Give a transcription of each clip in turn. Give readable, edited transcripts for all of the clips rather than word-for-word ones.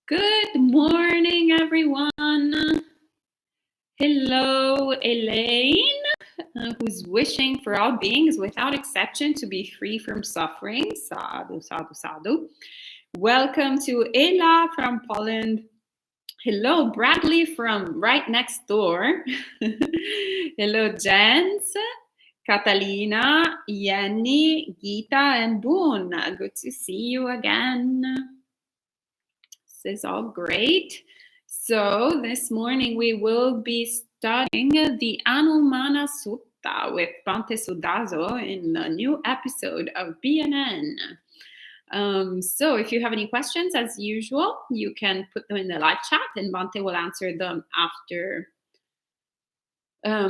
Good morning, everyone. Hello, Elaine, who's wishing for all beings without exception to be free from suffering. Sadhu, sadhu, sadhu. Welcome to Ella from Poland. Hello, Bradley from right next door. Hello, Jens, Catalina, Yenny, Gita, and Boon. Good to see you again. This is all great. So this morning we will be studying the Anumāna Sutta with Bhante Sudazo in a new episode of BNN. So if you have any questions, as usual, you can put them in the live chat and Bhante will answer them after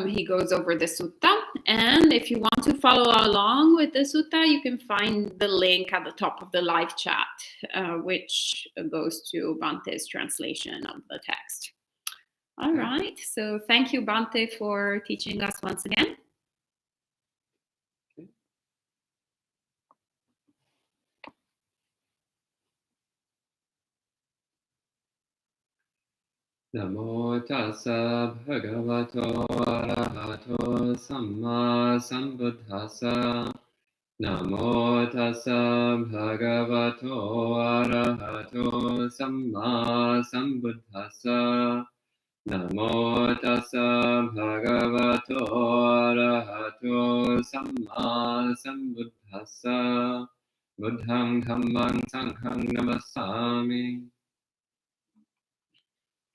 he goes over the sutta. And if you want to follow along with the sutta, you can find the link at the top of the live chat, which goes to Bhante's translation of the text. All right. So thank you, Bhante, for teaching us once again. Namo tassa bhagavato arahato samma sambuddhassa. Namo tassa bhagavato arahato samma sambuddhassa. Namo tassa bhagavato arahato samma sambuddhassa. Buddhang dhammang sanghang namasami.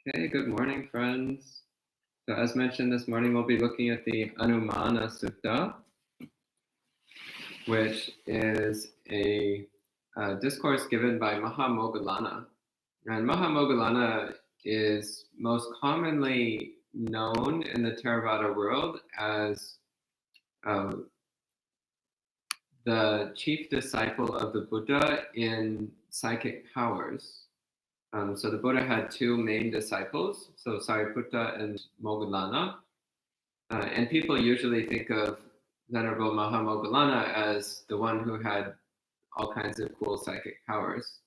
Okay, good morning, friends. So as mentioned, this morning we'll be looking at the Anumāna Sutta, which is a discourse given by Mahamoggallana. And Mahamoggallana is most commonly known in the Theravada world as the chief disciple of the Buddha in psychic powers. So the Buddha had two main disciples, so Sariputta and Moggallana. And people usually think of Venerable Mahamoggallana as the one who had all kinds of cool psychic powers.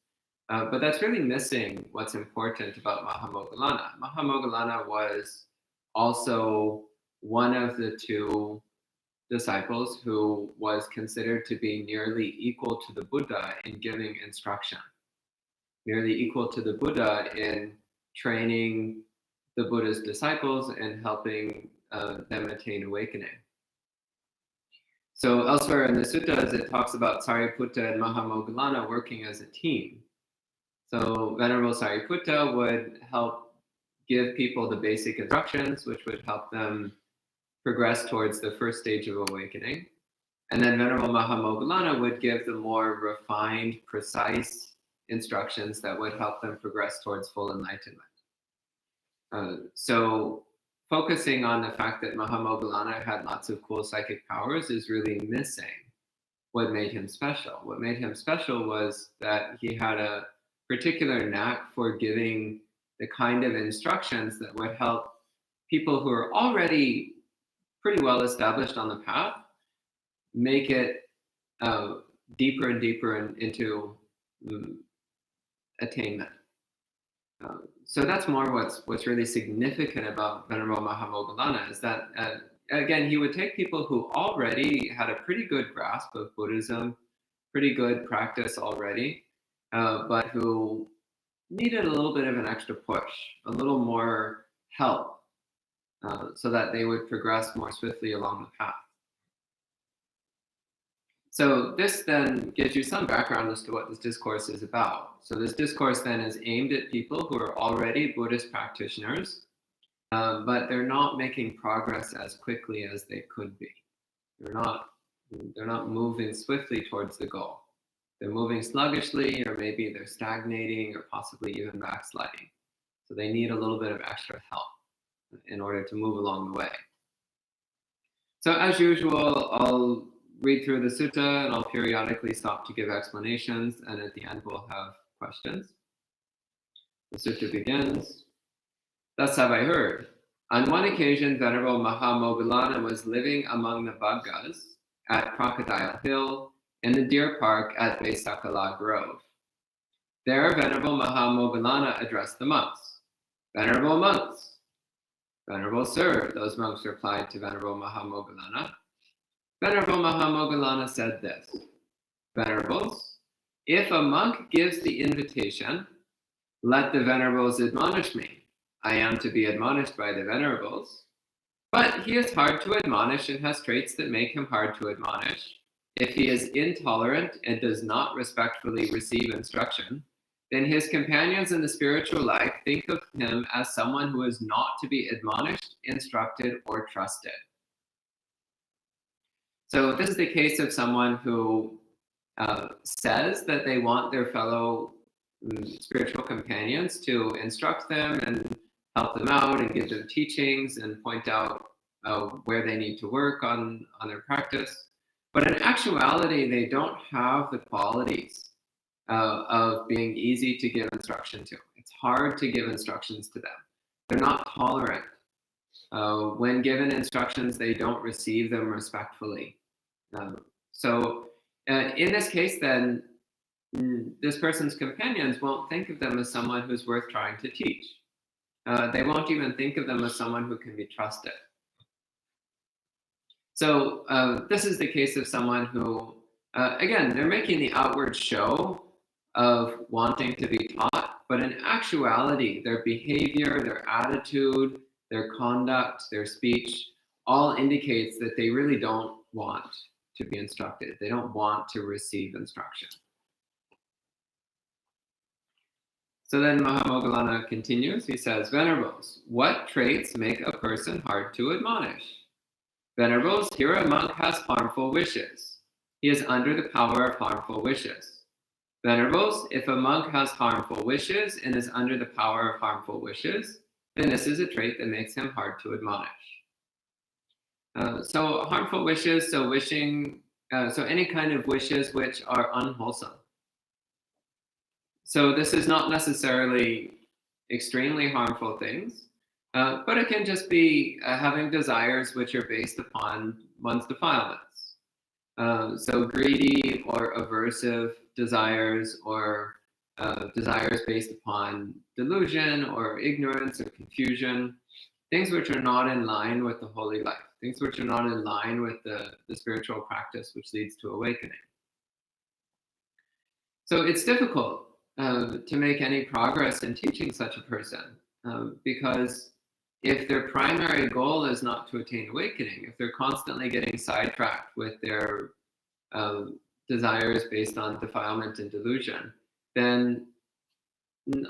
But that's really missing what's important about Mahamoggallana. Mahamoggallana was also one of the two disciples who was considered to be nearly equal to the Buddha in giving instruction. Nearly equal to the Buddha in training the Buddha's disciples and helping them attain awakening. So elsewhere in the suttas, it talks about Sariputta and Mahamoggallana working as a team. So Venerable Sariputta would help give people the basic instructions, which would help them progress towards the first stage of awakening. And then Venerable Mahamoggallana would give the more refined, precise instructions that would help them progress towards full enlightenment. So focusing on the fact that Mahamoggallana had lots of cool psychic powers is really missing what made him special. What made him special was that he had a particular knack for giving the kind of instructions that would help people who are already pretty well established on the path make it deeper and deeper into attainment. So that's more what's really significant about Venerable Mahamoggallana is that, again, he would take people who already had a pretty good grasp of Buddhism, pretty good practice already, but who needed a little bit of an extra push, a little more help, so that they would progress more swiftly along the path. So this then gives you some background as to what this discourse is about. So this discourse then is aimed at people who are already Buddhist practitioners, but they're not making progress as quickly as they could be. They're not moving swiftly towards the goal. They're moving sluggishly, or maybe they're stagnating, or possibly even backsliding. So they need a little bit of extra help in order to move along the way. So as usual, I'll read through the sutta and I'll periodically stop to give explanations, and at the end we'll have questions. The sutta begins, "Thus have I heard. On one occasion, Venerable Mahamoggallana was living among the Bhaggas at Crocodile Hill in the deer park at Vesakala Grove. There, Venerable Mahamoggallana addressed the monks. Venerable monks, Venerable sir, those monks replied to Venerable Mahamoggallana. Venerable Mahamoggallana said this, Venerables, if a monk gives the invitation, let the Venerables admonish me. I am to be admonished by the Venerables. But he is hard to admonish and has traits that make him hard to admonish. If he is intolerant and does not respectfully receive instruction, then his companions in the spiritual life think of him as someone who is not to be admonished, instructed, or trusted. So this is the case of someone who says that they want their fellow spiritual companions to instruct them and help them out and give them teachings and point out where they need to work on their practice. But in actuality, they don't have the qualities of being easy to give instruction to. It's hard to give instructions to them. They're not tolerant. When given instructions, they don't receive them respectfully. So in this case, then, this person's companions won't think of them as someone who's worth trying to teach. They won't even think of them as someone who can be trusted. So this is the case of someone who, again, they're making the outward show of wanting to be taught, but in actuality, their behavior, their attitude, their conduct, their speech, all indicates that they really don't want to be instructed. They don't want to receive instruction. So then Mahamoggallana continues. He says, Venerables, what traits make a person hard to admonish? Venerables, here a monk has harmful wishes. He is under the power of harmful wishes. Venerables, if a monk has harmful wishes and is under the power of harmful wishes, then this is a trait that makes him hard to admonish. So harmful wishes, so wishing, so any kind of wishes which are unwholesome. So this is not necessarily extremely harmful things, but it can just be having desires which are based upon one's defilements. So greedy or aversive desires, or desires based upon delusion or ignorance or confusion, things which are not in line with the holy life, things which are not in line with the spiritual practice which leads to awakening. So it's difficult to make any progress in teaching such a person, because if their primary goal is not to attain awakening, if they're constantly getting sidetracked with their desires based on defilement and delusion, then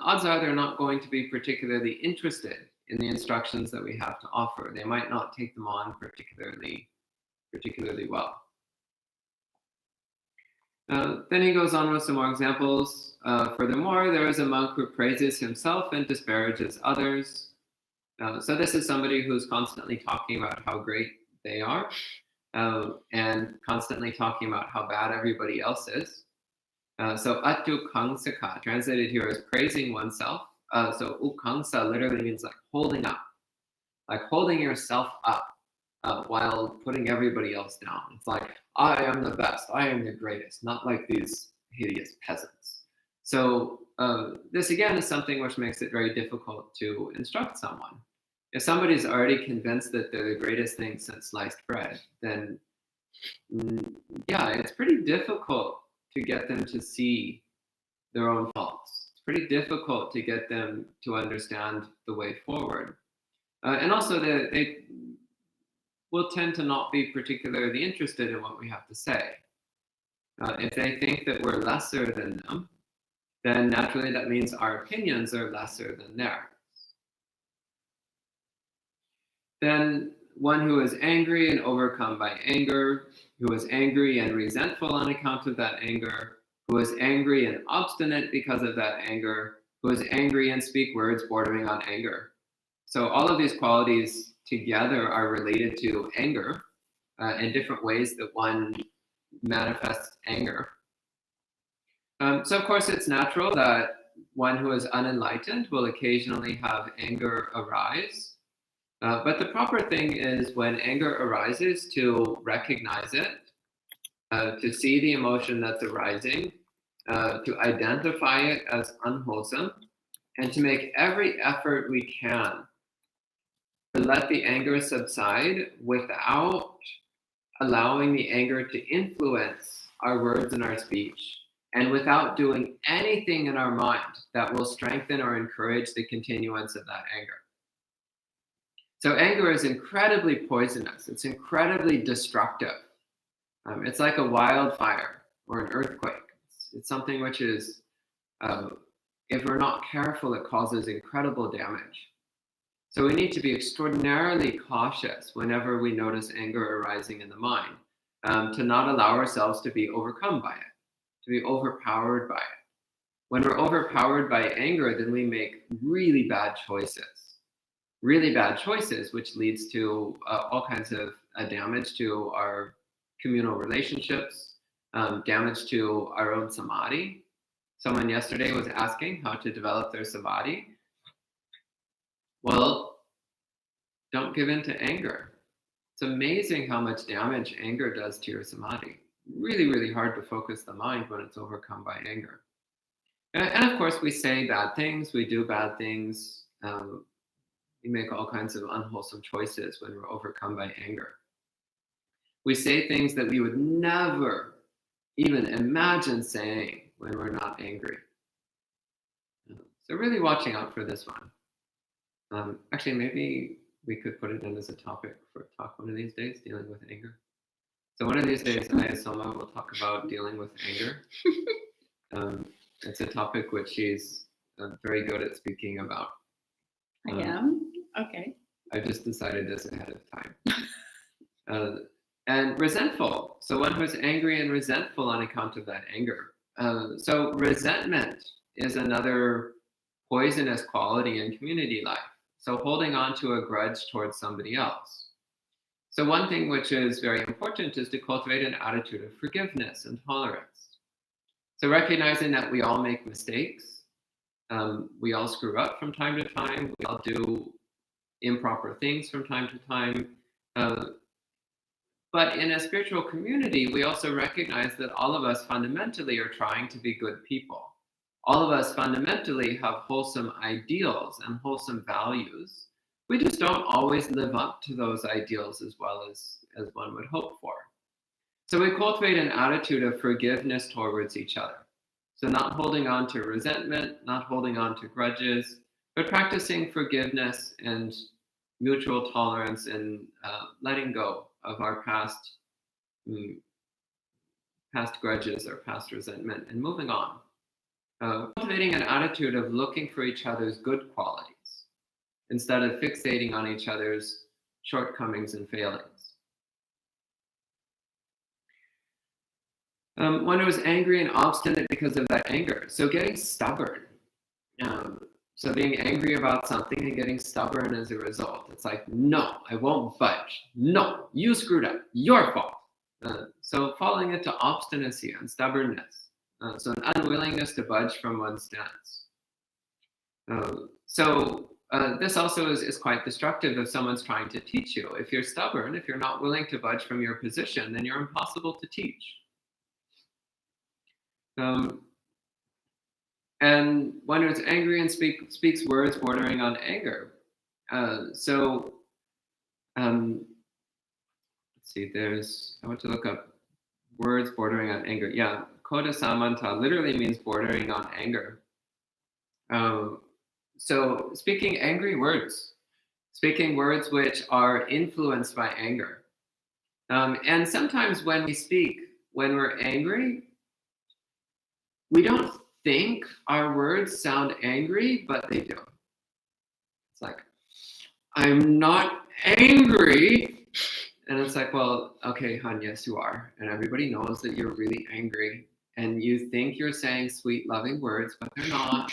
odds are they're not going to be particularly interested in the instructions that we have to offer. They might not take them on particularly well. Then he goes on with some more examples. Furthermore, there is a monk who praises himself and disparages others. So this is somebody who's constantly talking about how great they are, and constantly talking about how bad everybody else is. So attukangsa, translated here as praising oneself. So ukangsa literally means like holding up, like holding yourself up while putting everybody else down. It's like, I am the best, I am the greatest, not like these hideous peasants. So this again is something which makes it very difficult to instruct someone. If somebody's already convinced that they're the greatest thing since sliced bread, then yeah, it's pretty difficult to get them to see their own faults. It's pretty difficult to get them to understand the way forward. And also they will tend to not be particularly interested in what we have to say. If they think that we're lesser than them, then naturally that means our opinions are lesser than theirs. Then one who is angry and overcome by anger, who is angry and resentful on account of that anger, who is angry and obstinate because of that anger, who is angry and speak words bordering on anger. So all of these qualities together are related to anger in different ways that one manifests anger. So of course it's natural that one who is unenlightened will occasionally have anger arise. But the proper thing is when anger arises to recognize it, to see the emotion that's arising, to identify it as unwholesome, and to make every effort we can to let the anger subside without allowing the anger to influence our words and our speech, and without doing anything in our mind that will strengthen or encourage the continuance of that anger. So anger is incredibly poisonous. It's incredibly destructive. It's like a wildfire or an earthquake. It's something which is, if we're not careful, it causes incredible damage. So we need to be extraordinarily cautious whenever we notice anger arising in the mind, to not allow ourselves to be overcome by it, to be overpowered by it. When we're overpowered by anger, then we make really bad choices, which leads to all kinds of damage to our communal relationships, damage to our own samadhi. Someone yesterday was asking how to develop their samadhi. Well, don't give in to anger. It's amazing how much damage anger does to your samadhi. Really, really hard to focus the mind when it's overcome by anger. And of course, we say bad things, we do bad things, we make all kinds of unwholesome choices when we're overcome by anger. We say things that we would never even imagine saying when we're not angry. So really watching out for this one. Actually, maybe we could put it in as a topic for a talk one of these days, dealing with anger. So one of these days, I and Soma will talk about dealing with anger. It's a topic which she's very good at speaking about. I am? Okay. I just decided this ahead of time. And resentful. So one who's angry and resentful on account of that anger. So resentment is another poisonous quality in community life. So holding on to a grudge towards somebody else. So one thing which is very important is to cultivate an attitude of forgiveness and tolerance. So recognizing that we all make mistakes, we all screw up from time to time, we all do improper things from time to time. But in a spiritual community, we also recognize that all of us fundamentally are trying to be good people. All of us fundamentally have wholesome ideals and wholesome values. We just don't always live up to those ideals as well as one would hope for. So we cultivate an attitude of forgiveness towards each other. So not holding on to resentment, not holding on to grudges, but practicing forgiveness and mutual tolerance and letting go of our past grudges or past resentment and moving on. Cultivating an attitude of looking for each other's good qualities instead of fixating on each other's shortcomings and failings. One who is angry and obstinate because of that anger. So getting stubborn. So being angry about something and getting stubborn as a result. It's like, no, I won't budge. No, you screwed up. Your fault. So falling into obstinacy and stubbornness. So an unwillingness to budge from one's stance. This also is quite destructive if someone's trying to teach you. If you're stubborn, if you're not willing to budge from your position, then you're impossible to teach. And one who's angry and speaks words bordering on anger. Let's see, I want to look up words bordering on anger. Yeah, koda samanta literally means bordering on anger. So speaking angry words, speaking words which are influenced by anger. And sometimes when we speak, when we're angry, we don't think our words sound angry, but they do. It's like, I'm not angry. And it's like, well, okay, hon, yes, you are. And everybody knows that you're really angry. And you think you're saying sweet, loving words, but they're not.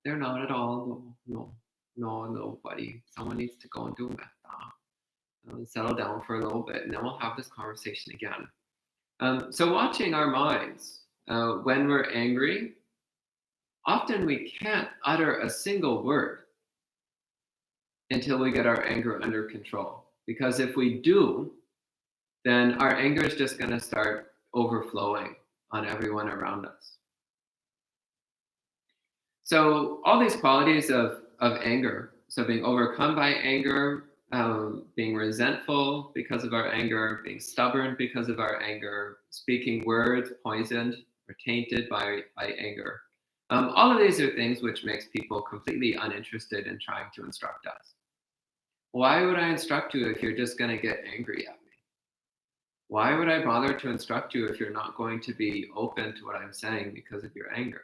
They're not at all. No, buddy. Someone needs to go and do metta. Settle down for a little bit, and then we'll have this conversation again. So watching our minds when we're angry, often we can't utter a single word until we get our anger under control. Because if we do, then our anger is just going to start overflowing on everyone around us. So all these qualities of anger, so being overcome by anger, being resentful because of our anger, being stubborn because of our anger, speaking words poisoned or tainted by anger. All of these are things which makes people completely uninterested in trying to instruct us. Why would I instruct you if you're just going to get angry at me? Why would I bother to instruct you if you're not going to be open to what I'm saying because of your anger?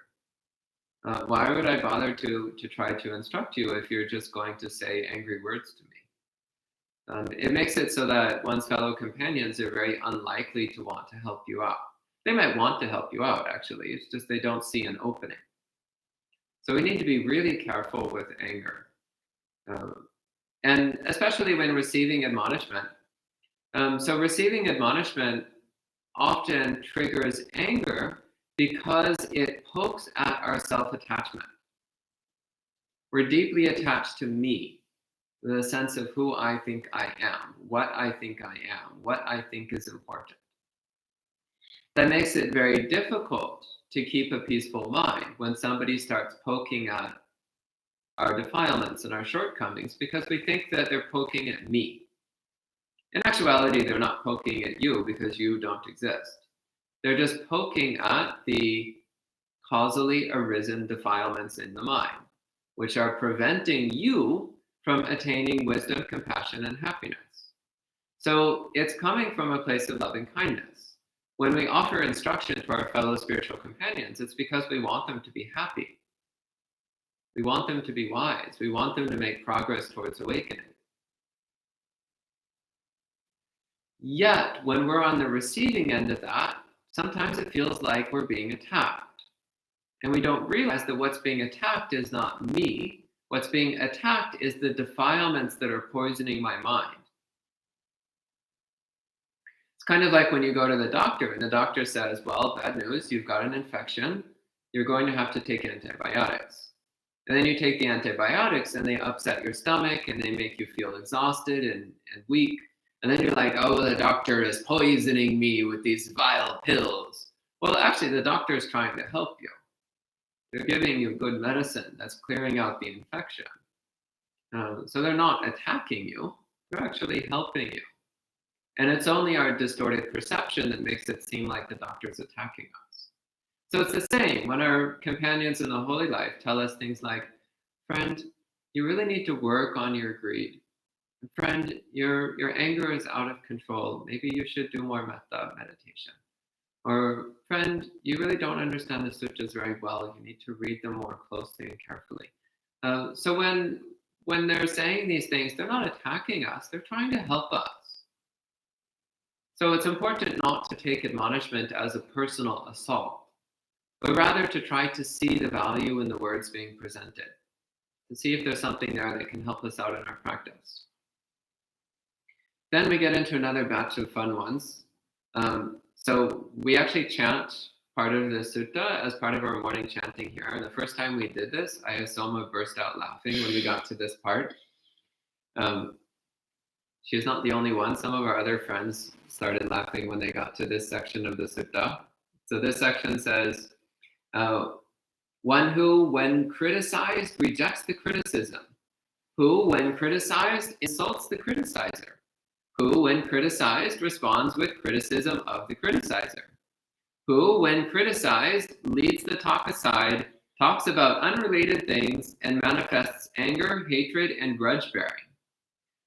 Why would I bother to try to instruct you if you're just going to say angry words to me? It makes it so that one's fellow companions are very unlikely to want to help you out. They might want to help you out, actually. It's just they don't see an opening. So we need to be really careful with anger. And especially when receiving admonishment. So receiving admonishment often triggers anger because it pokes at our self-attachment. We're deeply attached to me, the sense of who I think I am, what I think I am, what I think is important. That makes it very difficult to keep a peaceful mind when somebody starts poking at our defilements and our shortcomings because we think that they're poking at me. In actuality, they're not poking at you because you don't exist. They're just poking at the causally arisen defilements in the mind, which are preventing you from attaining wisdom, compassion, and happiness. So it's coming from a place of loving kindness. When we offer instruction to our fellow spiritual companions, it's because we want them to be happy. We want them to be wise. We want them to make progress towards awakening. Yet, when we're on the receiving end of that, sometimes it feels like we're being attacked. And we don't realize that what's being attacked is not me. What's being attacked is the defilements that are poisoning my mind. It's kind of like when you go to the doctor and the doctor says, well, bad news, you've got an infection. You're going to have to take antibiotics. And then you take the antibiotics and they upset your stomach and they make you feel exhausted and weak. And then you're like, oh, the doctor is poisoning me with these vile pills. Well, actually, the doctor is trying to help you. They're giving you good medicine that's clearing out the infection. So they're not attacking you. They're actually helping you. And it's only our distorted perception that makes it seem like the doctor is attacking us. So it's the same when our companions in the holy life tell us things like, friend, you really need to work on your greed. Friend, your anger is out of control. Maybe you should do more metta meditation. Or, friend, you really don't understand the suttas very well. You need to read them more closely and carefully. So when they're saying these things, they're not attacking us. They're trying to help us. So it's important not to take admonishment as a personal assault, but rather to try to see the value in the words being presented, to see if there's something there that can help us out in our practice. Then we get into another batch of fun ones. So we actually chant part of the sutta as part of our morning chanting here. And the first time we did this, Soma burst out laughing when we got to this part. She's not the only one. Some of our other friends started laughing when they got to this section of the sutta. So this section says, one who, when criticized, rejects the criticism. Who, when criticized, insults the criticizer. Who, when criticized, responds with criticism of the criticizer. Who, when criticized, leads the talk aside, talks about unrelated things, and manifests anger, hatred, and grudge-bearing.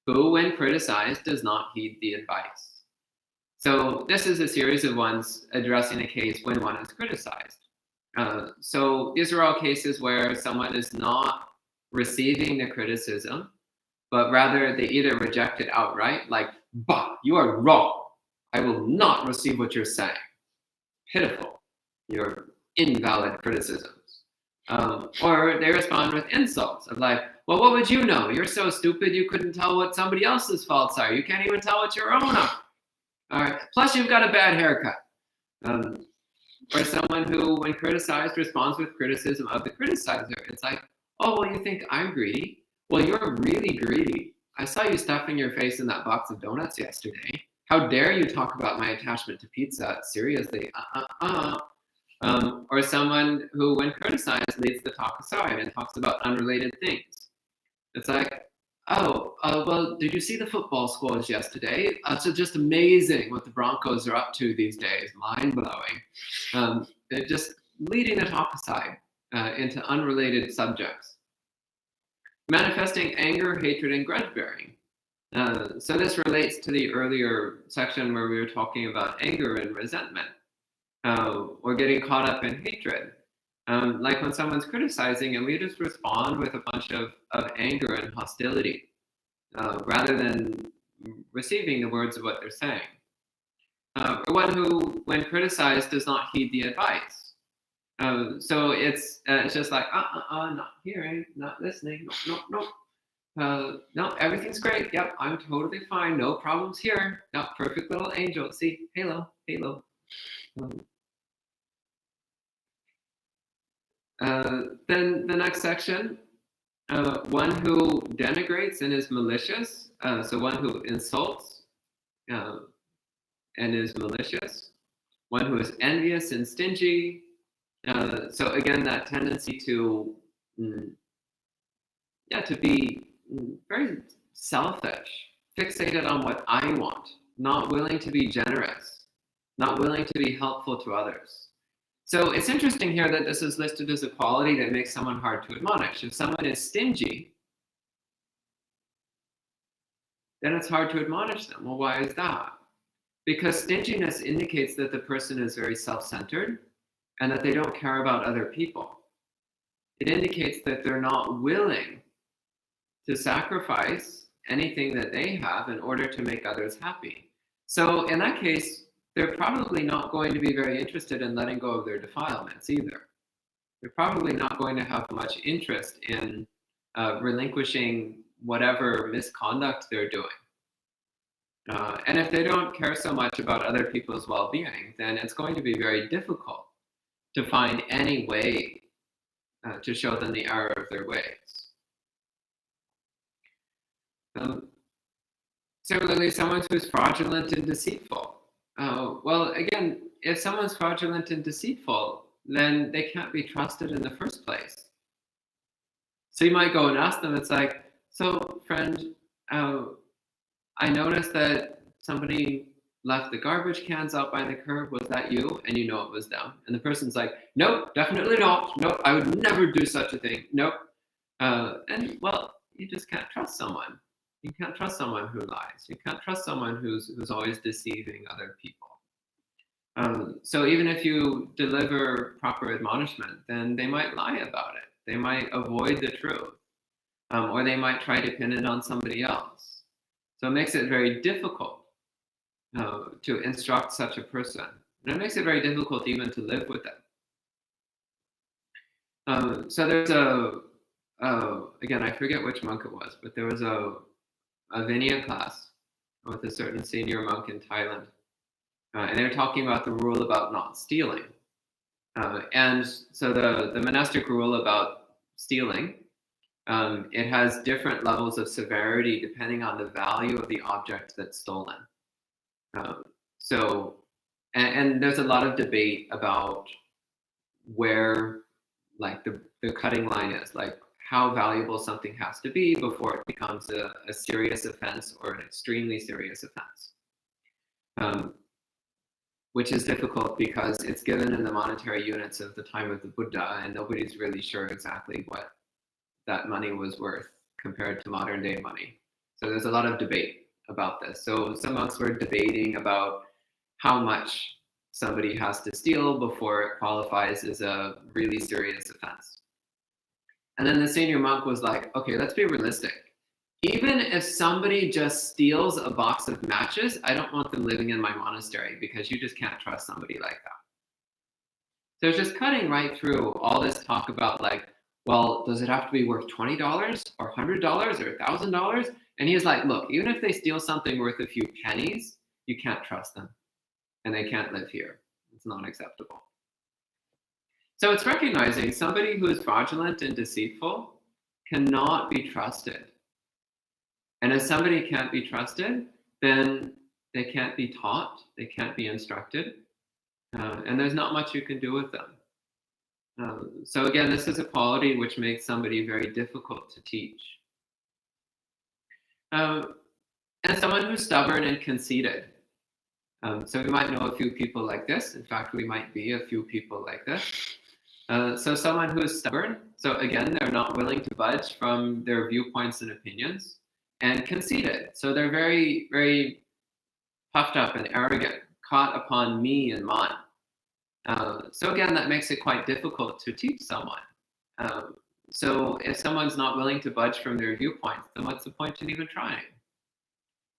Who, when criticized, does not heed the advice. So this is a series of ones addressing a case when one is criticized. So these are all cases where someone is not receiving the criticism, but rather they either reject it outright, like, bah, you are wrong. I will not receive what you're saying. Pitiful. Your invalid criticisms. Or they respond with insults of like, well, what would you know? You're so stupid you couldn't tell what somebody else's faults are. You can't even tell what your own are. All right. Plus, you've got a bad haircut. Or someone who, when criticized, responds with criticism of the criticizer. It's like, oh, well, you think I'm greedy? Well, you're really greedy. I saw you stuffing your face in that box of donuts yesterday. How dare you talk about my attachment to pizza? Seriously, Or someone who, when criticized, leads the talk aside and talks about unrelated things. It's like, oh, well, did you see the football scores yesterday? So just amazing what the Broncos are up to these days. Mind-blowing. They're just leading the talk aside into unrelated subjects. Manifesting anger, hatred, and grudge-bearing. So this relates to the earlier section where we were talking about anger and resentment. Or getting caught up in hatred. Like when someone's criticizing and we just respond with a bunch of anger and hostility rather than receiving the words of what they're saying. Or one who, when criticized, does not heed the advice. So it's just like, not hearing, not listening, no, everything's great. Yep, I'm totally fine. No problems here. No, perfect little angel. See, halo. Then the next section, one who denigrates and is malicious. So one who insults and is malicious. One who is envious and stingy. So again, that tendency to be very selfish, fixated on what I want, not willing to be generous, not willing to be helpful to others. So it's interesting here that this is listed as a quality that makes someone hard to admonish. If someone is stingy, then it's hard to admonish them. Well, why is that? Because stinginess indicates that the person is very self-centered and that they don't care about other people. It indicates that they're not willing to sacrifice anything that they have in order to make others happy. So in that case, they're probably not going to be very interested in letting go of their defilements either. They're probably not going to have much interest in relinquishing whatever misconduct they're doing. And if they don't care so much about other people's well-being, then it's going to be very difficult to find any way to show them the error of their ways. Similarly, someone who's fraudulent and deceitful. Well, again, if someone's fraudulent and deceitful, then they can't be trusted in the first place. So you might go and ask them, it's like, so friend, I noticed that somebody left the garbage cans out by the curb. Was that you? And you know it was them. And the person's like, nope, definitely not. Nope, I would never do such a thing. Nope. And well, you just can't trust someone. You can't trust someone who lies. You can't trust someone who's always deceiving other people. So even if you deliver proper admonishment, then they might lie about it. They might avoid the truth, or they might try to pin it on somebody else. So it makes it very difficult to instruct such a person. And it makes it very difficult even to live with them. So there's again, I forget which monk it was, but there was a Vinaya class with a certain senior monk in Thailand. And they were talking about the rule about not stealing. And so the monastic rule about stealing, it has different levels of severity depending on the value of the object that's stolen. And there's a lot of debate about where like the cutting line is, like how valuable something has to be before it becomes a serious offense or an extremely serious offense. Which is difficult because it's given in the monetary units of the time of the Buddha, and nobody's really sure exactly what that money was worth compared to modern day money. So there's a lot of debate about this. So some monks were debating about how much somebody has to steal before it qualifies as a really serious offense. And then the senior monk was like, okay, let's be realistic. Even if somebody just steals a box of matches, I don't want them living in my monastery because you just can't trust somebody like that. So it's just cutting right through all this talk about like, well, does it have to be worth $20 or $100 or $1,000? And he's like, look, even if they steal something worth a few pennies, you can't trust them and they can't live here. It's not acceptable. So it's recognizing somebody who is fraudulent and deceitful cannot be trusted. And if somebody can't be trusted, then they can't be taught, they can't be instructed, and there's not much you can do with them. So again, this is a quality which makes somebody very difficult to teach. And someone who's stubborn and conceited. So we might know a few people like this. In fact, we might be a few people like this. So someone who is stubborn, so again, they're not willing to budge from their viewpoints and opinions, and conceited. So they're very, very puffed up and arrogant, caught upon me and mine. So again, that makes it quite difficult to teach someone. So if someone's not willing to budge from their viewpoints, then what's the point in even trying?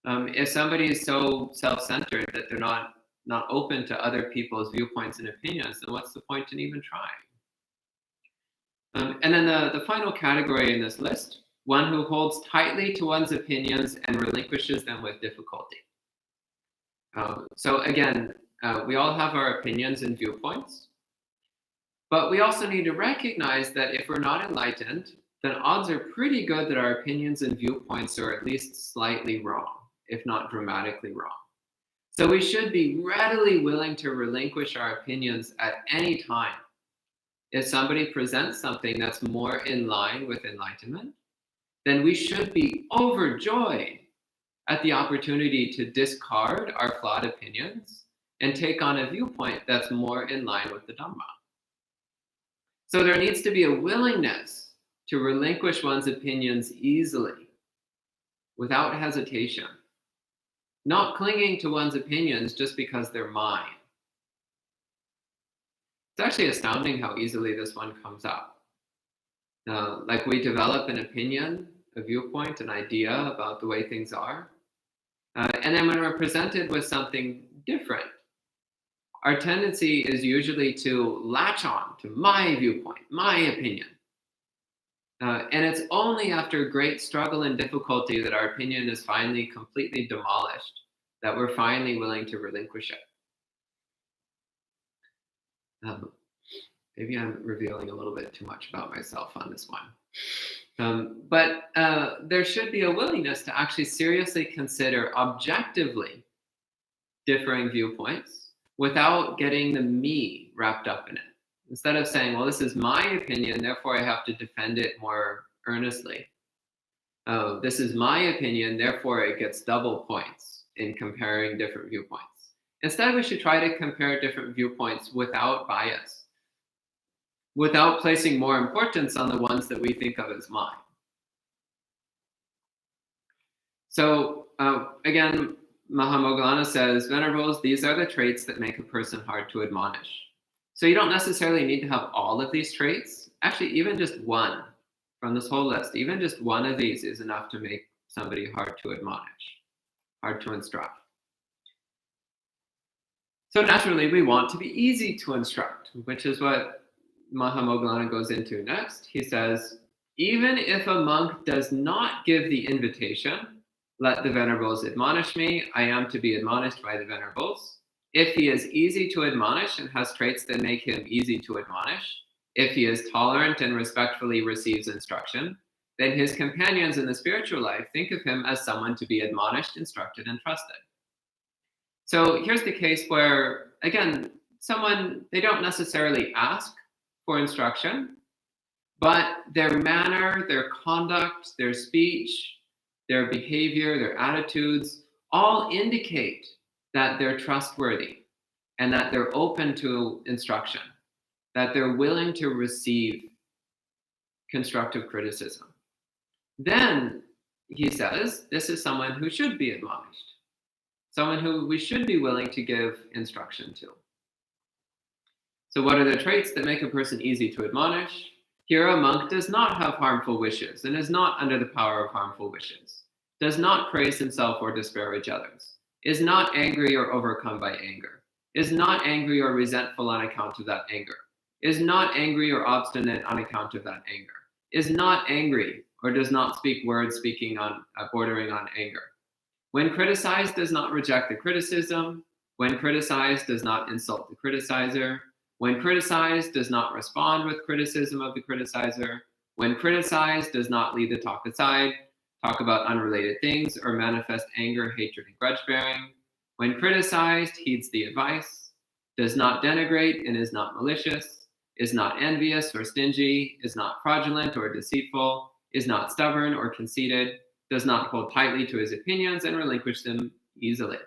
If somebody is so self-centered that they're not open to other people's viewpoints and opinions, then what's the point in even trying? And then the final category in this list, one who holds tightly to one's opinions and relinquishes them with difficulty. So again, we all have our opinions and viewpoints, but we also need to recognize that if we're not enlightened, then odds are pretty good that our opinions and viewpoints are at least slightly wrong, if not dramatically wrong. So we should be readily willing to relinquish our opinions at any time. If somebody presents something that's more in line with enlightenment, then we should be overjoyed at the opportunity to discard our flawed opinions and take on a viewpoint that's more in line with the Dhamma. So there needs to be a willingness to relinquish one's opinions easily, without hesitation, not clinging to one's opinions just because they're mine. It's actually astounding how easily this one comes up. Like we develop an opinion, a viewpoint, an idea about the way things are. And then when we're presented with something different, our tendency is usually to latch on to my viewpoint, my opinion. And it's only after great struggle and difficulty that our opinion is finally completely demolished, that we're finally willing to relinquish it. Maybe I'm revealing a little bit too much about myself on this one. But there should be a willingness to actually seriously consider objectively differing viewpoints without getting the me wrapped up in it. Instead of saying, well, this is my opinion, therefore I have to defend it more earnestly. Oh, this is my opinion, therefore it gets double points in comparing different viewpoints. Instead, we should try to compare different viewpoints without bias, without placing more importance on the ones that we think of as mine. So again, Mahamoggallana says, Venerables, these are the traits that make a person hard to admonish. So you don't necessarily need to have all of these traits. Actually, even just one from this whole list, even just one of these is enough to make somebody hard to admonish, hard to instruct. So naturally, we want to be easy to instruct, which is what Mahamoggallana goes into next. He says, even if a monk does not give the invitation, let the Venerables admonish me, I am to be admonished by the Venerables. If he is easy to admonish and has traits that make him easy to admonish, if he is tolerant and respectfully receives instruction, then his companions in the spiritual life think of him as someone to be admonished, instructed, and trusted. So here's the case where, again, someone, they don't necessarily ask for instruction, but their manner, their conduct, their speech, their behavior, their attitudes, all indicate that they're trustworthy and that they're open to instruction, that they're willing to receive constructive criticism. Then, he says, this is someone who should be admonished, someone who we should be willing to give instruction to. So what are the traits that make a person easy to admonish? Here, a monk does not have harmful wishes and is not under the power of harmful wishes, does not praise himself or disparage others, is not angry or overcome by anger, is not angry or resentful on account of that anger, is not angry or obstinate on account of that anger, is not angry or does not speak words bordering on anger. When criticized, does not reject the criticism. When criticized, does not insult the criticizer. When criticized, does not respond with criticism of the criticizer. When criticized, does not lead the talk aside, talk about unrelated things, or manifest anger, hatred, and grudge-bearing. When criticized, heeds the advice. does not denigrate and is not malicious, is not envious or stingy, is not fraudulent or deceitful, is not stubborn or conceited, does not hold tightly to his opinions and relinquish them easily.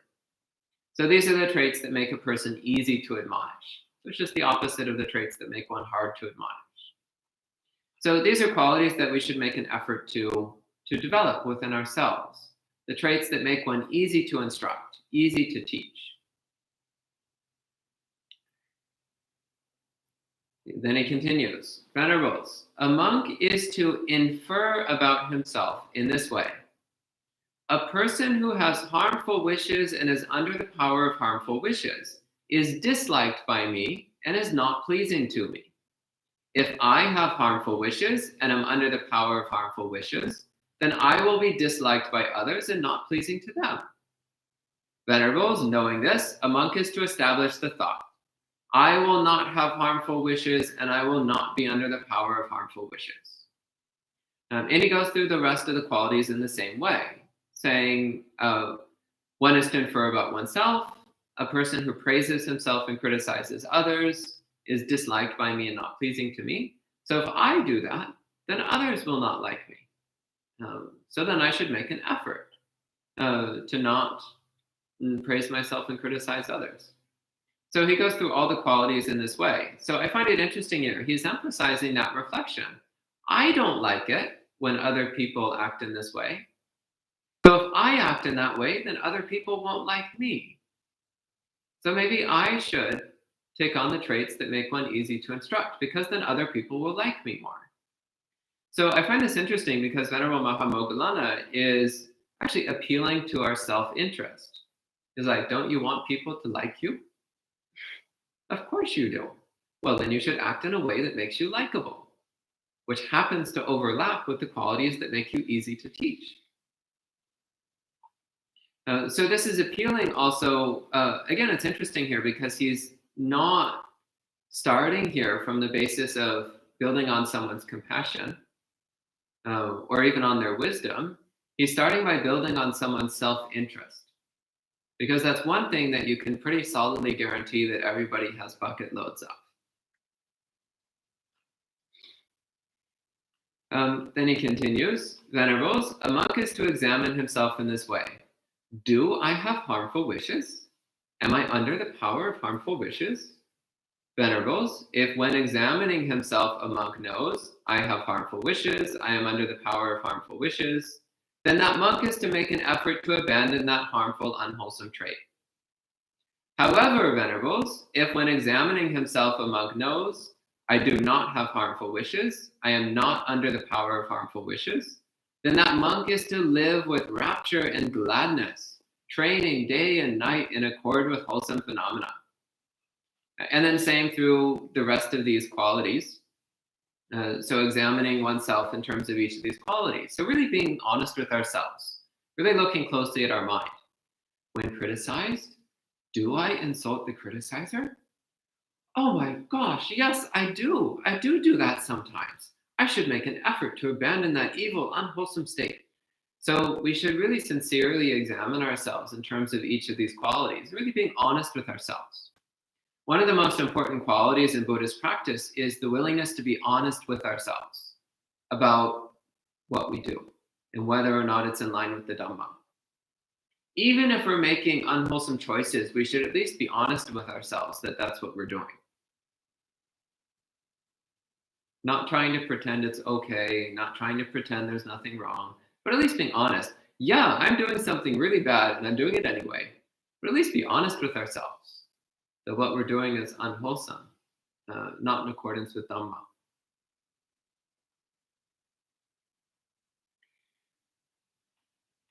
So these are the traits that make a person easy to admonish. So it's just the opposite of the traits that make one hard to admonish. So these are qualities that we should make an effort to develop within ourselves. The traits that make one easy to instruct, easy to teach. Then he continues, Venerables, a monk is to infer about himself in this way. A person who has harmful wishes and is under the power of harmful wishes is disliked by me and is not pleasing to me. If I have harmful wishes and am under the power of harmful wishes, then I will be disliked by others and not pleasing to them. Venerables, knowing this, a monk is to establish the thought, I will not have harmful wishes and I will not be under the power of harmful wishes. And he goes through the rest of the qualities in the same way, saying one is to infer about oneself. A person who praises himself and criticizes others is disliked by me and not pleasing to me. So if I do that, then others will not like me. So then I should make an effort to not praise myself and criticize others. So he goes through all the qualities in this way. So I find it interesting here. He's emphasizing that reflection. I don't like it when other people act in this way. So if I act in that way, then other people won't like me. So maybe I should take on the traits that make one easy to instruct, because then other people will like me more. So I find this interesting because Venerable Mahamoggallana is actually appealing to our self-interest. He's like, don't you want people to like you? Of course you do. Well, then you should act in a way that makes you likable, which happens to overlap with the qualities that make you easy to teach. So this is appealing also, again, it's interesting here because he's not starting here from the basis of building on someone's compassion or even on their wisdom. He's starting by building on someone's self-interest. Because that's one thing that you can pretty solidly guarantee that everybody has bucket loads of. Then he continues, Venerables, a monk is to examine himself in this way. Do I have harmful wishes? Am I under the power of harmful wishes? Venerables, if when examining himself a monk knows, I have harmful wishes, I am under the power of harmful wishes, then that monk is to make an effort to abandon that harmful, unwholesome trait. However, Venerables, if when examining himself a monk knows, I do not have harmful wishes, I am not under the power of harmful wishes, then that monk is to live with rapture and gladness, training day and night in accord with wholesome phenomena. And then saying through the rest of these qualities, so examining oneself in terms of each of these qualities. So really being honest with ourselves, really looking closely at our mind. When criticized, do I insult the criticizer? Oh my gosh, yes, I do. I do that sometimes. I should make an effort to abandon that evil, unwholesome state. So we should really sincerely examine ourselves in terms of each of these qualities, really being honest with ourselves. One of the most important qualities in Buddhist practice is the willingness to be honest with ourselves about what we do and whether or not it's in line with the Dhamma. Even if we're making unwholesome choices, we should at least be honest with ourselves that that's what we're doing. Not trying to pretend it's okay, not trying to pretend there's nothing wrong, but at least being honest. Yeah, I'm doing something really bad and I'm doing it anyway, but at least be honest with ourselves that what we're doing is unwholesome, not in accordance with Dhamma.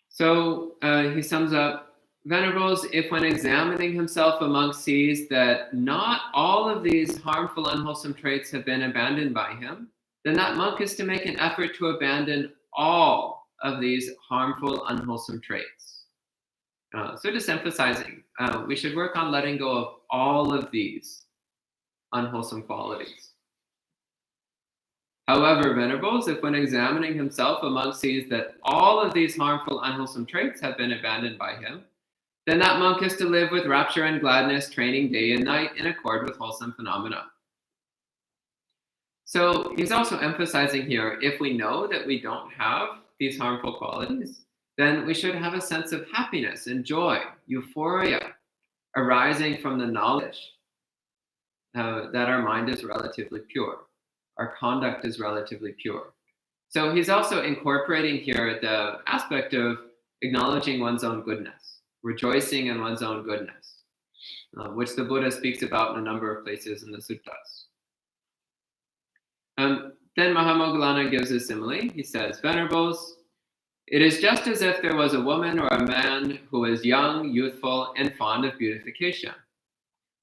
So he sums up, Venerables, if when examining himself a monk sees that not all of these harmful, unwholesome traits have been abandoned by him, then that monk is to make an effort to abandon all of these harmful, unwholesome traits. So just emphasizing, we should work on letting go of all of these unwholesome qualities. However, Venerables, if when examining himself a monk sees that all of these harmful, unwholesome traits have been abandoned by him, then that monk is to live with rapture and gladness, training day and night in accord with wholesome phenomena. So he's also emphasizing here, if we know that we don't have these harmful qualities, then we should have a sense of happiness and joy, euphoria, arising from the knowledge that our mind is relatively pure, our conduct is relatively pure. So he's also incorporating here the aspect of acknowledging one's own goodness, rejoicing in one's own goodness, which the Buddha speaks about in a number of places in the suttas. Then Mahamoggallana gives a simile. He says, Venerables, it is just as if there was a woman or a man who is young, youthful, and fond of beautification.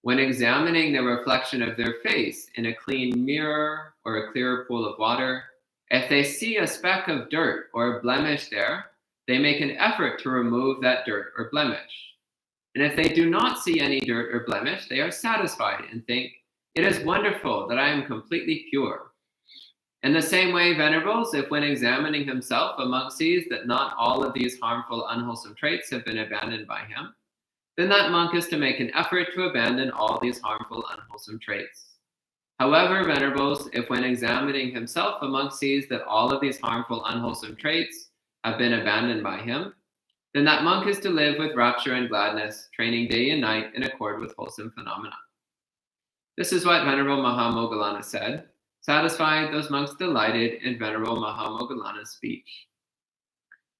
When examining the reflection of their face in a clean mirror or a clear pool of water, if they see a speck of dirt or a blemish there, they make an effort to remove that dirt or blemish. And if they do not see any dirt or blemish, they are satisfied and think, it is wonderful that I am completely pure. In the same way, Venerables, if when examining himself, a monk sees that not all of these harmful, unwholesome traits have been abandoned by him, then that monk is to make an effort to abandon all these harmful, unwholesome traits. However, Venerables, if when examining himself, a monk sees that all of these harmful, unwholesome traits have been abandoned by him, then that monk is to live with rapture and gladness, training day and night in accord with wholesome phenomena. This is what Venerable Mahamoggallana said. Satisfied, those monks delighted in Venerable Mahamoggallana's speech.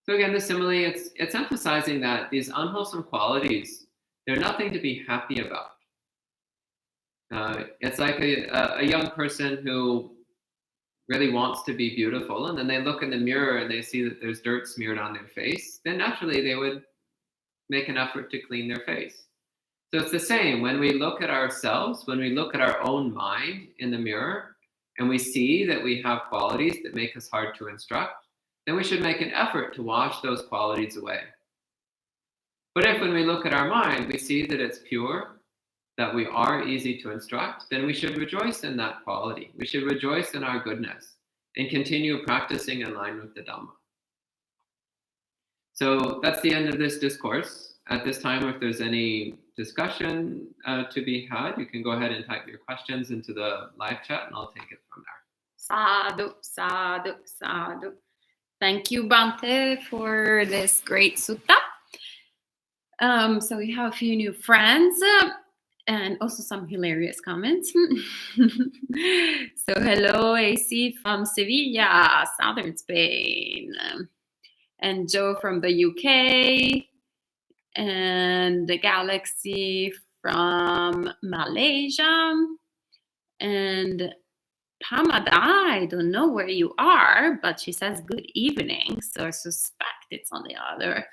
So again, the simile, it's emphasizing that these unwholesome qualities, they're nothing to be happy about. It's like a young person who really wants to be beautiful, and then they look in the mirror and they see that there's dirt smeared on their face, then naturally they would make an effort to clean their face. So it's the same. When we look at ourselves, when we look at our own mind in the mirror, and we see that we have qualities that make us hard to instruct, then we should make an effort to wash those qualities away. But if when we look at our mind, we see that it's pure, that we are easy to instruct, then we should rejoice in that quality. We should rejoice in our goodness and continue practicing in line with the Dhamma. So that's the end of this discourse. At this time, if there's any discussion to be had, you can go ahead and type your questions into the live chat and I'll take it from there. Sadhu, sadhu, sadhu. Thank you, Bhante, for this great sutta. So we have a few new friends and also some hilarious comments. So hello, AC from Sevilla, southern Spain. And Joe from the UK. And the Galaxy from Malaysia. And Pamada, I don't know where you are, but she says good evening. So I suspect it's on the other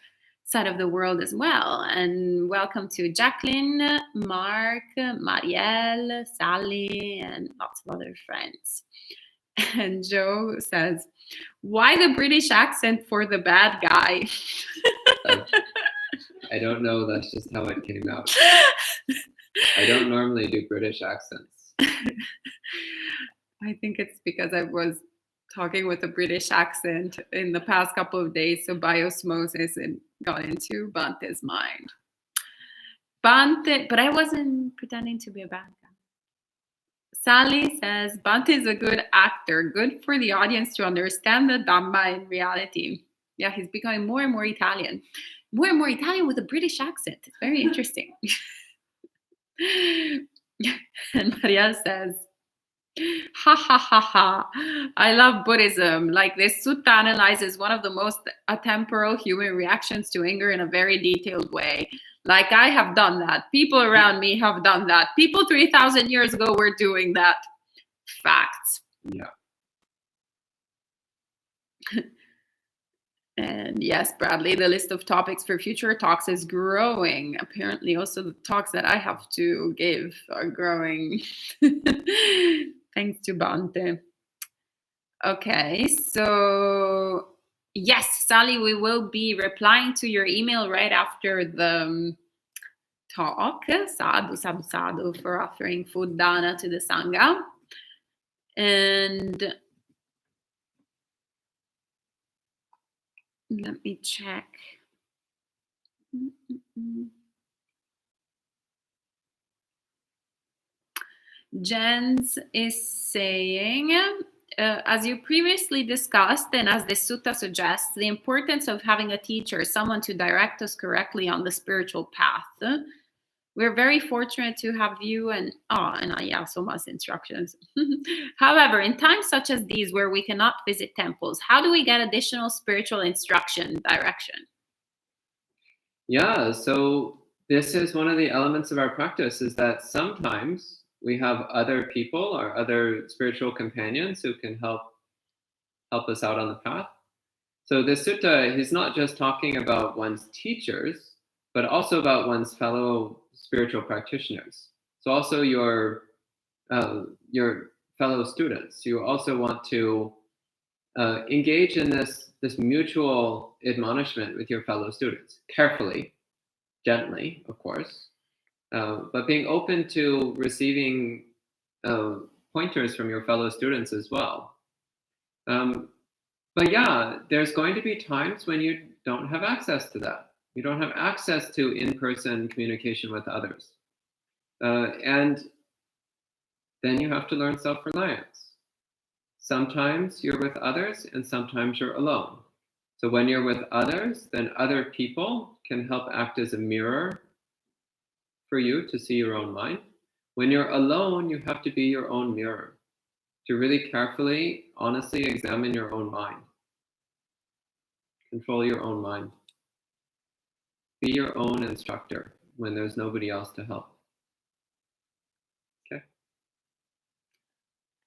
side of the world as well. And welcome to Jacqueline, Mark, Marielle, Sally, and lots of other friends. And Joe says, why the British accent for the bad guy? I don't know, that's just how it came out. I don't normally do British accents. I think it's because I was talking with a British accent in the past couple of days, so by osmosis it got into Bante's mind. Bante, but I wasn't pretending to be a bad guy. Sally says, Bante is a good actor, good for the audience to understand the Dhamma in reality. Yeah, he's becoming more and more Italian. More and more Italian with a British accent. It's very interesting. And Maria says, ha ha ha ha. I love Buddhism. Like this sutta analyzes one of the most atemporal human reactions to anger in a very detailed way. Like I have done that. People around me have done that. People 3,000 years ago were doing that. Facts. Yeah. And yes, Bradley, the list of topics for future talks is growing. Apparently, also the talks that I have to give are growing. Thanks to Bante. Okay, so yes, Sally, we will be replying to your email right after the talk. Sadhu, sadhu, sadhu for offering food dana to the Sangha. And let me check. Jens is saying, as you previously discussed, and as the sutta suggests, the importance of having a teacher, someone to direct us correctly on the spiritual path. We're very fortunate to have you and so much instructions. However, in times such as these where we cannot visit temples, how do we get additional spiritual instruction, direction? Yeah, so this is one of the elements of our practice, is that sometimes we have other people or other spiritual companions who can help us out on the path. So the sutta, he's not just talking about one's teachers, but also about one's fellow spiritual practitioners. So also your fellow students. You also want to engage in this mutual admonishment with your fellow students, carefully, gently, of course, but being open to receiving pointers from your fellow students as well. But yeah, there's going to be times when you don't have access to that. You don't have access to in-person communication with others. And then you have to learn self-reliance. Sometimes you're with others and sometimes you're alone. So when you're with others, then other people can help act as a mirror for you to see your own mind. When you're alone, you have to be your own mirror, to really carefully, honestly examine your own mind. Control your own mind. Be your own instructor when there's nobody else to help. Okay.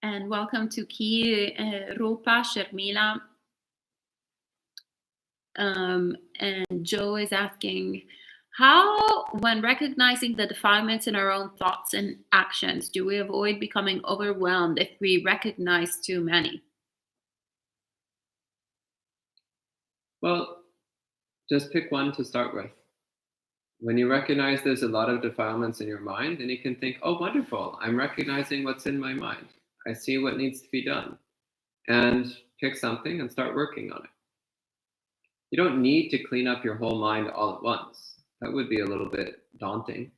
And welcome to Ki, Rupa, Sharmila. And Joe is asking, how, when recognizing the defilements in our own thoughts and actions, do we avoid becoming overwhelmed if we recognize too many? Well, just pick one to start with. When you recognize there's a lot of defilements in your mind, then you can think, oh, wonderful, I'm recognizing what's in my mind. I see what needs to be done. And pick something and start working on it. You don't need to clean up your whole mind all at once. That would be a little bit daunting.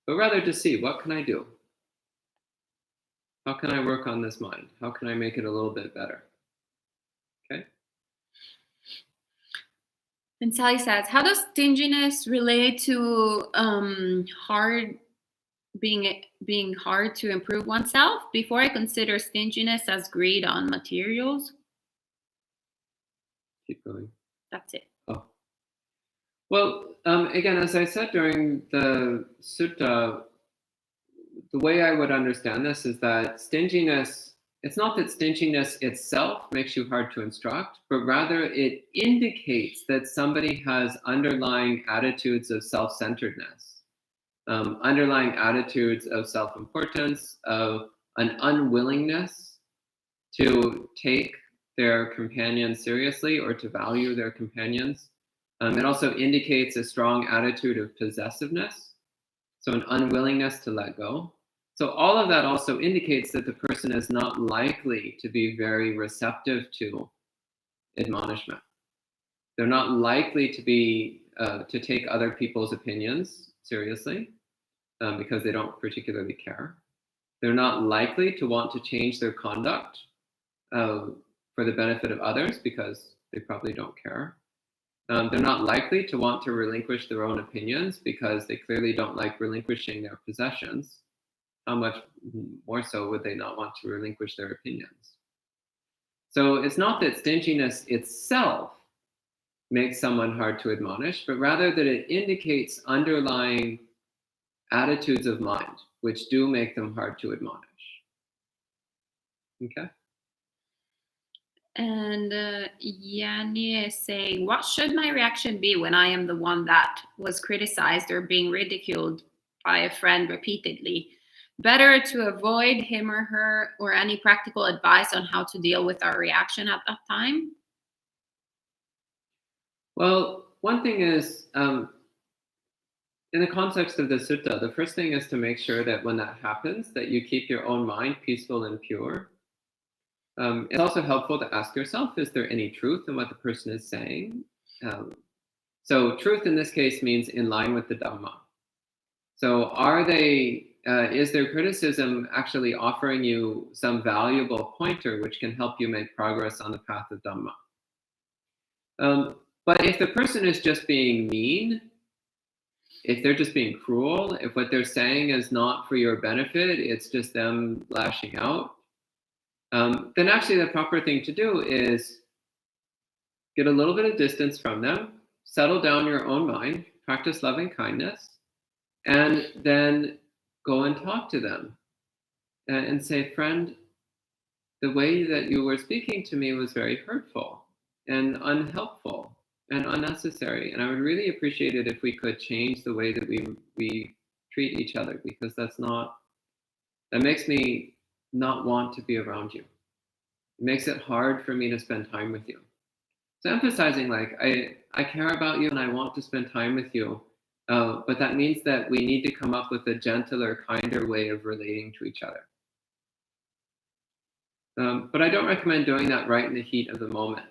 But rather to see, what can I do? How can I work on this mind? How can I make it a little bit better? Okay? And Sally says, how does stinginess relate to being hard to improve oneself? Before I consider stinginess as greed on materials. Keep going. That's it. Oh. Well, again, as I said during the sutta, the way I would understand this is that stinginess, it's not that stinginess itself makes you hard to instruct, but rather it indicates that somebody has underlying attitudes of self-centeredness, underlying attitudes of self-importance, of an unwillingness to take their companions seriously or to value their companions. It also indicates a strong attitude of possessiveness, so an unwillingness to let go. So all of that also indicates that the person is not likely to be very receptive to admonishment. They're not likely to be to take other people's opinions seriously because they don't particularly care. They're not likely to want to change their conduct for the benefit of others because they probably don't care. They're not likely to want to relinquish their own opinions because they clearly don't like relinquishing their possessions. How much more so would they not want to relinquish their opinions? So it's not that stinginess itself makes someone hard to admonish, but rather that it indicates underlying attitudes of mind, which do make them hard to admonish. Okay? And Yanni is saying, what should my reaction be when I am the one that was criticized or being ridiculed by a friend repeatedly? Better to avoid him or her, or any practical advice on how to deal with our reaction at that time? Well, one thing is, in the context of the sutta, the first thing is to make sure that when that happens, that you keep your own mind peaceful and pure. It's also helpful to ask yourself, is there any truth in what the person is saying? So truth in this case means in line with the Dhamma. So are they is their criticism actually offering you some valuable pointer which can help you make progress on the path of Dhamma? But if the person is just being mean, if they're just being cruel, if what they're saying is not for your benefit, it's just them lashing out, then actually the proper thing to do is get a little bit of distance from them, settle down your own mind, practice loving kindness, and then go and talk to them and say, friend, the way that you were speaking to me was very hurtful and unhelpful and unnecessary. And I would really appreciate it if we could change the way that we treat each other, because that makes me not want to be around you. It makes it hard for me to spend time with you. So emphasizing like, I care about you and I want to spend time with you, but that means that we need to come up with a gentler, kinder way of relating to each other. But I don't recommend doing that right in the heat of the moment.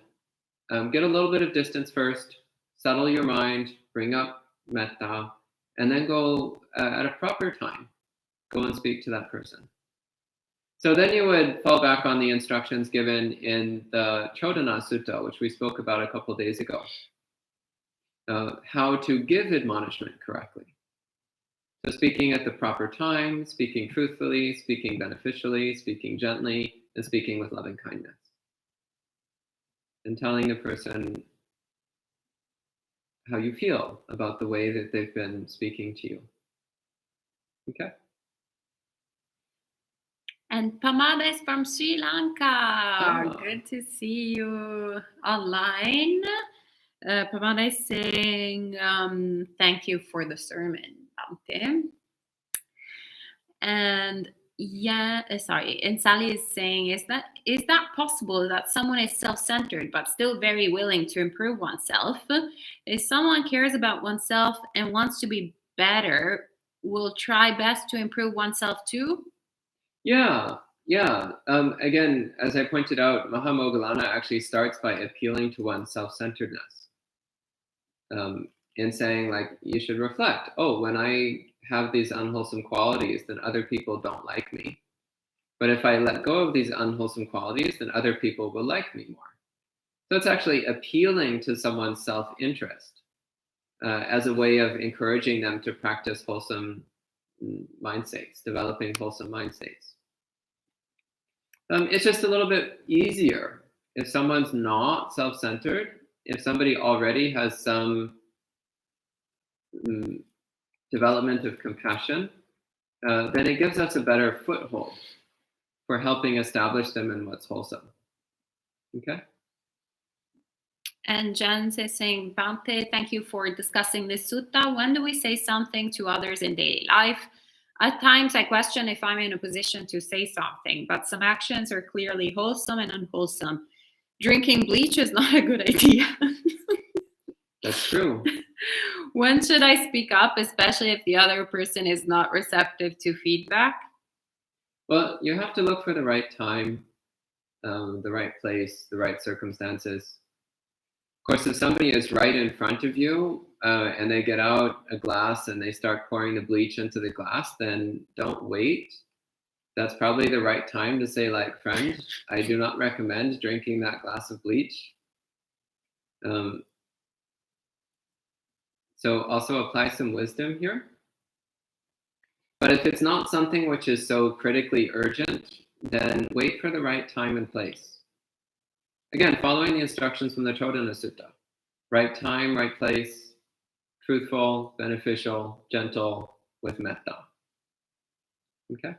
Get a little bit of distance first, settle your mind, bring up metta, and then go at a proper time, go and speak to that person. So then you would fall back on the instructions given in the Chodana Sutta, which we spoke about a couple days ago. How to give admonishment correctly. So speaking at the proper time, speaking truthfully, speaking beneficially, speaking gently, and speaking with loving kindness. And telling the person how you feel about the way that they've been speaking to you. Okay? And Pamada is from Sri Lanka. Oh. Good to see you online. Pamada is saying, thank you for the sermon, Bhante. And and Sally is saying, is that possible that someone is self-centered but still very willing to improve oneself? If someone cares about oneself and wants to be better, will try best to improve oneself too? Yeah. Again, as I pointed out, Mahamoggallana actually starts by appealing to one's self-centeredness. In saying, like, you should reflect, when I have these unwholesome qualities, then other people don't like me. But if I let go of these unwholesome qualities, then other people will like me more. So it's actually appealing to someone's self-interest as a way of encouraging them to practice wholesome mind states, developing wholesome mind states. It's just a little bit easier if someone's not self-centered, if somebody already has some development of compassion, then it gives us a better foothold for helping establish them in what's wholesome. Okay? And Jen is saying, Bhante, thank you for discussing this sutta. When do we say something to others in daily life? At times I question if I'm in a position to say something, but some actions are clearly wholesome and unwholesome. Drinking bleach is not a good idea. That's true. When should I speak up, especially if the other person is not receptive to feedback? Well, you have to look for the right time, the right place, the right circumstances. Of course, if somebody is right in front of you and they get out a glass and they start pouring the bleach into the glass, then don't wait. That's probably the right time to say, like, friend, I do not recommend drinking that glass of bleach. So also apply some wisdom here. But if it's not something which is so critically urgent, then wait for the right time and place. Again, following the instructions from the Chodana Sutta. Right time, right place, truthful, beneficial, gentle, with metta. Okay?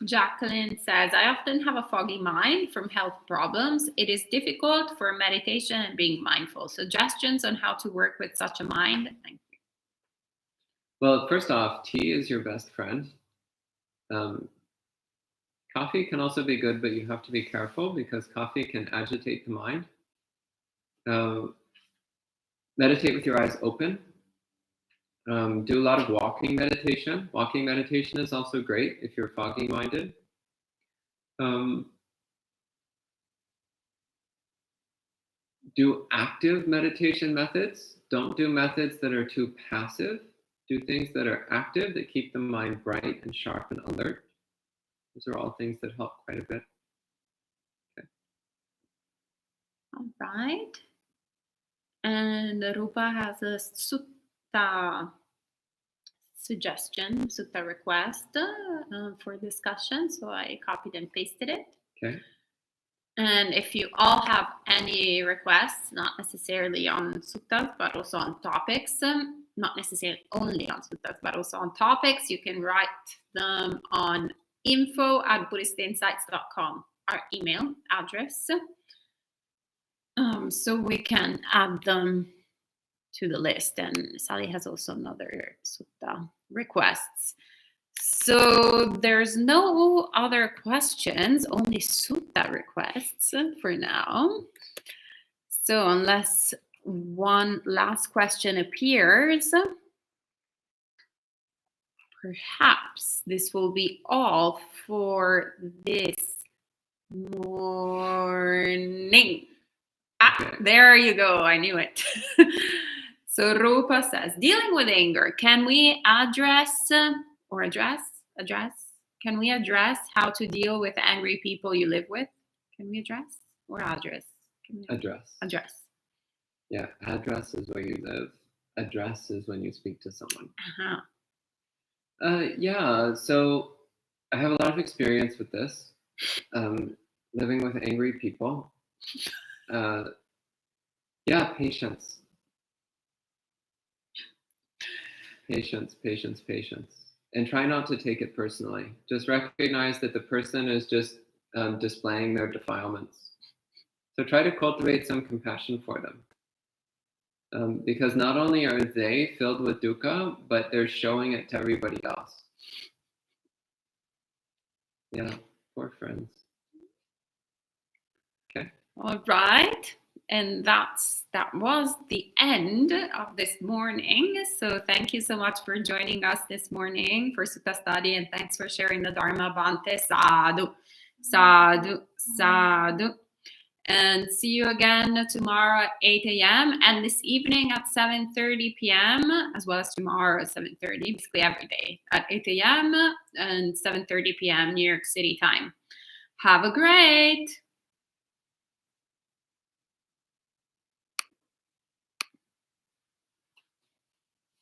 Jacqueline says, I often have a foggy mind from health problems. It is difficult for meditation and being mindful. Suggestions on how to work with such a mind? Thank you. Well, first off, tea is your best friend. Coffee can also be good, but you have to be careful because coffee can agitate the mind. Meditate with your eyes open. Do a lot of walking meditation. Walking meditation is also great if you're foggy-minded. Do active meditation methods. Don't do methods that are too passive. Do things that are active, that keep the mind bright and sharp and alert. Those are all things that help quite a bit. Okay. All right. And Rupa has a sutta suggestion, sutta request for discussion. So I copied and pasted it. Okay. And if you all have any requests, not necessarily on suttas, but also on topics, not necessarily only on suttas, but also on topics, you can write them on info@buddhistinsights.com, our email address. So we can add them to the list. And Sally has also another sutta requests. So there's no other questions, only sutta requests for now. So unless one last question appears, perhaps this will be all for this morning. Okay. There you go. I knew it. So Rupa says, dealing with anger, can we address can we address how to deal with angry people you live with? Can we address or address? Address. Yeah, address is where you live. Address is when you speak to someone. Yeah, so I have a lot of experience with this, living with angry people. Yeah, patience. Patience. And try not to take it personally. Just recognize that the person is just displaying their defilements. So try to cultivate some compassion for them. Because not only are they filled with dukkha, but they're showing it to everybody else. Yeah, poor friends. Okay. All right. And that was the end of this morning. So thank you so much for joining us this morning for Sutta study, and thanks for sharing the Dharma. Bhante. Sadhu, sadhu, sadhu. And see you again tomorrow at 8 a.m. and this evening at 7:30 p.m. as well as tomorrow at 7:30, basically every day at 8 a.m. and 7:30 p.m. New York City time. Have a great